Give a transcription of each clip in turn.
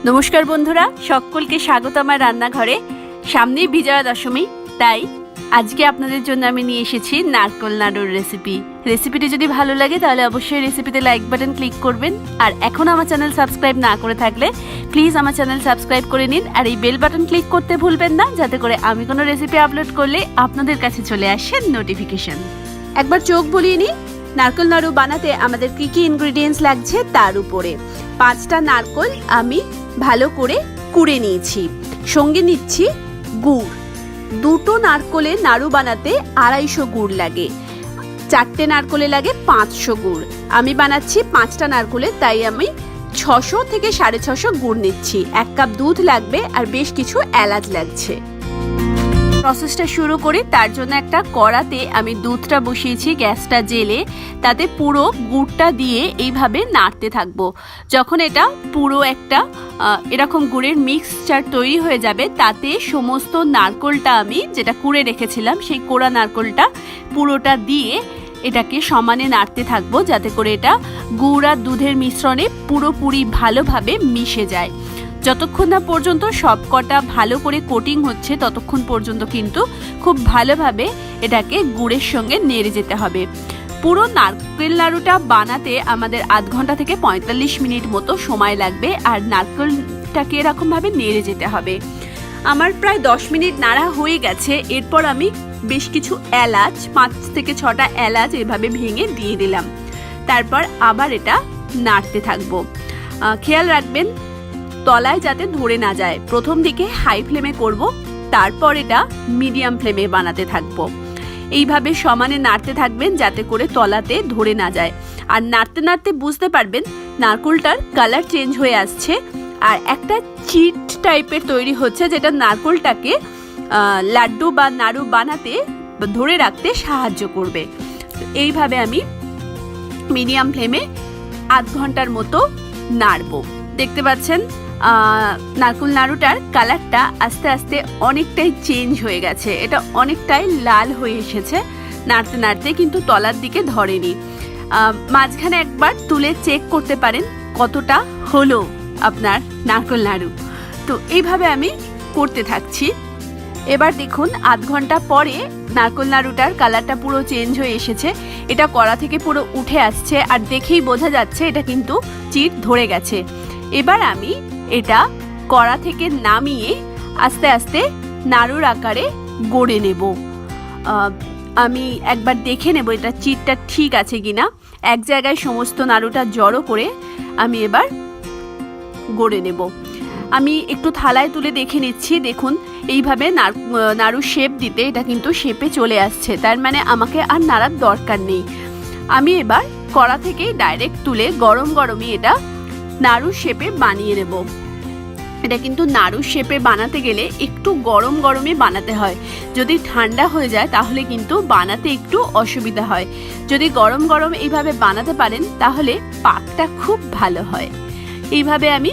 नमस्कार बंधुरा सकलके स्वागत आमार रान्नाघरे। सामनेई विजया दशमी, ताई आजके आपनादेर जोन्नो आमि निये एसेछि नारकेल नाड़ुर रेसिपि। रेसिपिटी जोदि भालो लागे ताहले अवश्यई रेसिपिते लाइक बाटन क्लिक करबेन और एखोनो आमार चैनल सबस्क्राइब ना करे थाकले प्लिज आमार चैनल सबस्क्राइब करे निन और एई बेल बाटन क्लिक करते भुलबेन ना, जाते करे आमि कोनो रेसिपि आपलोड करले आपनादेर काछे चले आसे नोटिफिकेशन। एकबार चोख बुलिये निই नारकेल नाड़ू बानाते आमादेर की की इनग्रेडिएंट्स लागছে तार उपरे। 5টা नारकेल आमि ভালো করে কুড়ে নিয়েছি, সঙ্গে নিচ্ছি গুড়। দুটো নারকেলে নাড়ু বানাতে 250 গুড় লাগে, 4টে নারকেলে লাগে 500 গুড়। আমি বানাচ্ছি 5টা নারকেলে, তাই আমি 600 থেকে 650 গুড় নিচ্ছি। 1 কাপ দুধ লাগবে আর বেশ কিছু এলাচ লাগছে। প্রসেসটা শুরু করি। তার জন্য একটা কড়াতে আমি দুধটা বসিয়েছি গ্যাসটা জেলে, তাতে পুরো গুড়টা দিয়ে এইভাবে নাড়তে থাকবো। যখন এটা পুরো একটা এরকম গুড়ের মিক্সচার তৈরি হয়ে যাবে, তাতে সমস্ত নারকেলটা আমি যেটা কুড়ে রেখেছিলাম সেই কোড়া নারকেলটা পুরোটা দিয়ে এটাকে সমানে নাড়তে থাকবো, যাতে করে এটা গুড় আর দুধের মিশ্রণে পুরোপুরি ভালোভাবে মিশে যায়। যতক্ষণ না পর্যন্ত সবকটা ভালো করে কোটিং হচ্ছে ততক্ষণ পর্যন্ত কিন্তু খুব ভালোভাবে এটাকে গুড়ের সঙ্গে নেড়ে যেতে হবে। পুরো নারকেল নাড়ুটা বানাতে আমাদের আধ ঘন্টা থেকে 45 মিনিট মতো সময় লাগবে আর নারকেলটাকে এরকমভাবে নেড়ে যেতে হবে। আমার প্রায় 10 মিনিট নাড়া হয়ে গেছে। এরপর আমি বেশ কিছু এলাচ, 5 থেকে 6টা এলাচ এভাবে ভেঙে দিয়ে দিলাম। তারপর আবার এটা নাড়তে থাকবো। খেয়াল রাখবেন তলায় যাতে ধরে না যায়। প্রথম দিকে হাই ফ্লেমে করব, তারপর এটা মিডিয়াম ফ্লেমে বানাতে থাকবো। এইভাবে সমানে নাড়তে থাকবেন যাতে করে তলাতে ধরে না যায়। আর নাড়তে নাড়তে বুঝতে পারবেন নারকেলটার কালার চেঞ্জ হয়ে আসছে আর একটা চিট টাইপের তৈরি হচ্ছে, যেটা নারকেলটাকে লাড্ডু বা নাড়ু বানাতে ধরে রাখতে সাহায্য করবে। এইভাবে আমি মিডিয়াম ফ্লেমে আধ ঘন্টার মতো নাড়বো। দেখতে পাচ্ছেন নারকেল নাড়ুটার কালারটা আস্তে আস্তে অনেকটাই চেঞ্জ হয়ে গেছে, এটা অনেকটাই লাল হয়ে এসেছে নাড়তে নাড়তে, কিন্তু তলার দিকে ধরেনি। মাঝখানে একবার তুলে চেক করতে পারেন কতটা হলো আপনার নারকেল নাড়ু। তো এইভাবে আমি করতে থাকছি। এবার দেখুন আধ ঘন্টা পরে নারকেল নাড়ুটার কালারটা পুরো চেঞ্জ হয়ে এসেছে, এটা কড়া থেকে পুরো উঠে আসছে আর দেখেই বোঝা যাচ্ছে এটা কিন্তু চিট ধরে গেছে। এবার আমি এটা কড়া থেকে নামিয়ে আস্তে আস্তে নাড়ুর আকারে গড়ে নেব। আমি একবার দেখে নেব এটা চিটটা ঠিক আছে কিনা। এক জায়গায় সমস্ত নাড়ুটা জড়ো করে আমি এবার গড়ে নেব। আমি একটু থালায় তুলে দেখে নিচ্ছি। দেখুন এইভাবে নাড়ু শেপ দিতে এটা কিন্তু শেপে চলে আসছে, তার মানে আমাকে আর নাড়ার দরকার নেই। আমি এবার কড়া থেকে ডাইরেক্ট তুলে গরম গরমই এটা নাড়ু শেপে বানিয়ে নেব। এটা কিন্তু নাড়ু শেপে বানাতে গেলে একটু গরম গরমে বানাতে হয়, যদি ঠান্ডা হয়ে যায় তাহলে কিন্তু বানাতে একটু অসুবিধা হয়। যদি গরম গরম এইভাবে বানাতে পারেন তাহলে পাকটা খুব ভালো হয়। এইভাবে আমি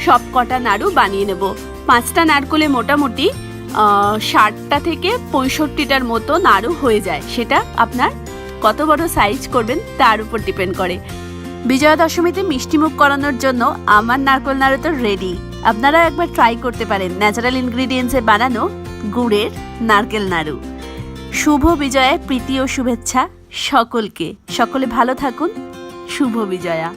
সব কটা নাড়ু বানিয়ে নেব। 5টা নারকেলে মোটামুটি 60টা থেকে 65টার মতো নাড়ু হয়ে যায়, সেটা আপনার কত বড় সাইজ করবেন তার উপর ডিপেন্ড করে। বিজয়া দশমীতে মিষ্টিমুখ করানোর জন্য আমার নারকেল নাড়ু তো রেডি। আপনারা একবার ট্রাই করতে পারেন ন্যাচারাল ইনগ্রেডিয়েন্টসে বানানো গুড়ের নারকেল নাড়ু। শুভ বিজয়ার প্রীতি ও শুভেচ্ছা সকলকে। সকলে ভালো থাকুন। শুভ বিজয়া।